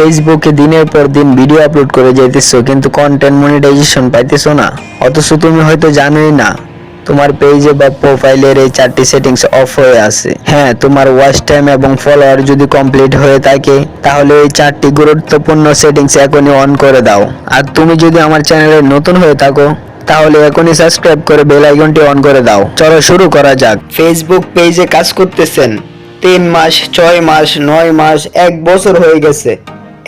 ফেসবুকে দিনের পর দিন ভিডিও আপলোড করে যাইতেছো কিন্তু কন্টেন্ট মনিটাইজেশন পাইতেছো না, অথচ তুমি হয়তো জানোই না তোমার পেজে বা প্রোফাইলের এই 4টি সেটিংস অফ হয়ে আছে। হ্যাঁ, তোমার ওয়াচ টাইম এবং ফলোয়ার যদি কমপ্লিট হয়ে থাকে তাহলে এই 4টি গুরুত্বপূর্ণ সেটিংস এখনই অন করে দাও। আর তুমি যদি আমার চ্যানেলে নতুন হয়ে থাকো তাহলে এখনই সাবস্ক্রাইব করে বেল আইকনটি অন করে দাও। চলো শুরু করা যাক। ফেসবুক পেজে কাজ করতেছেন 3 মাস, 6 মাস, 9 মাস, 1 বছর হয়ে গেছে,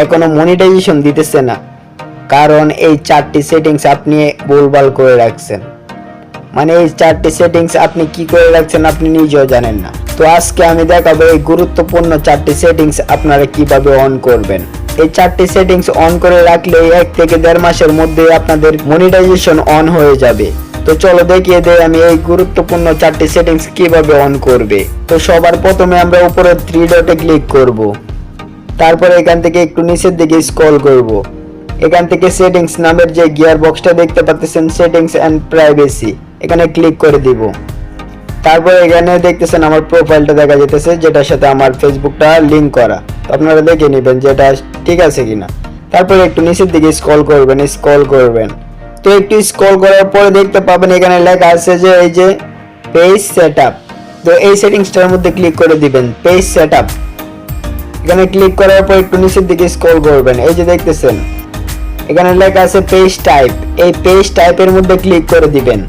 এখনো মনিটাইজেশন দিতেছে না, কারণ এই 4টি সেটিংস আপনি ভুলভাল করে রাখছেন। মানে এই 4টি সেটিংস আপনি কি করে রাখছেন আপনি নিজেও জানেন না। তো আজকে আমি দেখাবো এই গুরুত্বপূর্ণ 4টি সেটিংস আপনারা কিভাবে অন করবেন। এই 4টি সেটিংস অন করে রাখলে 1 থেকে 1.5 মাসের মধ্যে আপনাদের মনিটাইজেশন অন হয়ে যাবে। তো চলো দেখিয়ে দেই আমি এই গুরুত্বপূর্ণ 4টি সেটিংস কিভাবে অন করবে। তো সবার প্রথমে আমরা উপরে 3 ডটে ক্লিক করব, তারপরে এখান থেকে একটু নিচের দিকে স্ক্রল করব। এখান থেকে সেটিংস নামের যে গিয়ার বক্সটা দেখতে পাচ্ছেন, সেটিংস এন্ড প্রাইভেসি, এখানে ক্লিক করে দিব। তারপর এখানে দেখতেছেন আমার প্রোফাইলটা দেখা যাইতেছে, যেটার সাথে আমার ফেসবুকটা লিংক করা। তো আপনারা দেখে নেবেন যে এটা ঠিক আছে কিনা। তারপরে একটু নিচের দিকে স্ক্রল করবেন। তো একটু স্ক্রল করার পরে দেখতে পাবেন এখানে লেখা আছে যে এই যে পেজ সেটআপ। তো এই সেটিংসটার মধ্যে ক্লিক করে দিবেন, পেজ সেটআপ। এখানে ক্লিক করার পর একটু নিচের দিকে স্ক্রল করবেন, এই যে দেখতেছেন এখানে লেখা আছে পেজ টাইপ। এই পেজ টাইপের মধ্যে ক্লিক করে দিবেন।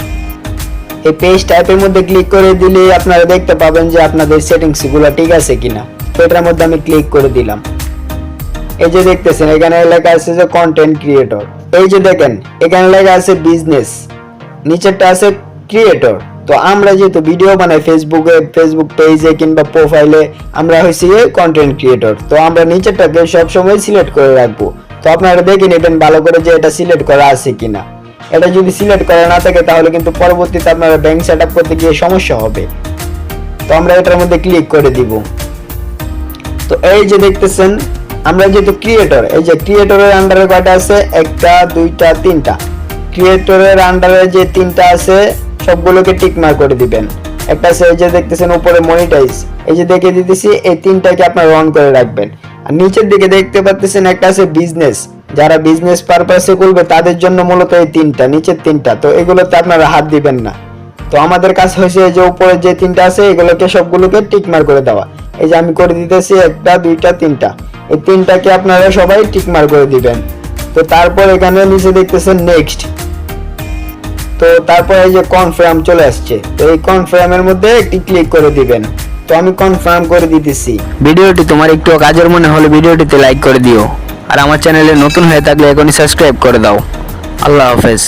এই পেজ টাইপের মধ্যে ক্লিক করে দিলে আপনারা দেখতে পাবেন যে আপনাদের সেটিংস গুলো ঠিক আছে কিনা। তো এটার মধ্যে আমি ক্লিক করে দিলাম। এই যে দেখতেছেন এখানে লেখা আছে যে কন্টেন্ট ক্রিয়েটর। এই যে দেখেন এখানে লেখা আছে বিজনেস, নিচেরটা আছে ক্রিয়েটর। তো আমরা যেহেতু ভিডিও বানাই ফেসবুক পেজে কিংবা প্রোফাইলে, আমরা হইছি কন্টেন্ট ক্রিয়েটর। তো আমরা নিচেরটাকে সবসময় সিলেক্ট করে রাখবো। তো আপনারা দেখে নেবেন ভালো করে যে এটা সিলেক্ট করা আছে কিনা। এটা যদি সিলেক্ট করা না থাকে তাহলে কিন্তু পরবর্তীতে আপনারা ব্যাংক সেটআপ করতে গিয়ে সমস্যা হবে। তো আমরা এটার মধ্যে ক্লিক করে দিব। তো এই যে দেখতেছেন আমরা যেহেতু ক্রিয়েটর, এই যে ক্রিয়েটরের আন্ডারে কয়টা আছে, 1টা 2টা 3টা। ক্রিয়েটরের আন্ডারে যে 3টা আছে সবগুলোকে টিক মার্ক করে দিবেন। একটা আছে এই যে দেখতেছেন উপরে মনিটাইজ, এই যে দেখে দিতেছি, এই 3টাকে আপনারা অন করে রাখবেন। আর নিচের দিকে দেখতে পাচ্ছেন একটা আছে বিজনেস, যারা বিজনেস পারপাসে করবে তাদের জন্য মূলত এই 3টা, নিচের 3টা। তো এগুলোতে আপনারা হাত দিবেন না। তো আমাদের কাজ হয়েছে যে উপরে যে 3টা আছে এগুলোকে সবগুলোকে টিক মার্ক করে দেওয়া। এই যে আমি করে দিতেছি 1টা 2টা 3টা, এই 3টাকে আপনারা সবাই টিক মার্ক করে দিবেন। তো তারপর এখানে নিচে দেখতেছেন নেক্সট। তো তারপর এই যে কনফার্ম চলে আসছে, তো এই কনফার্মের মধ্যে একটি ক্লিক করে দিবেন। তো আমি কনফার্ম করে দিতেছি। ভিডিওটি তোমার একটু কাজের মনে হলে ভিডিওটিতে লাইক করে দিও, আর আমার চ্যানেলে নতুন হয়ে থাকলে এখনই সাবস্ক্রাইব করে দাও। আল্লাহ হাফেজ।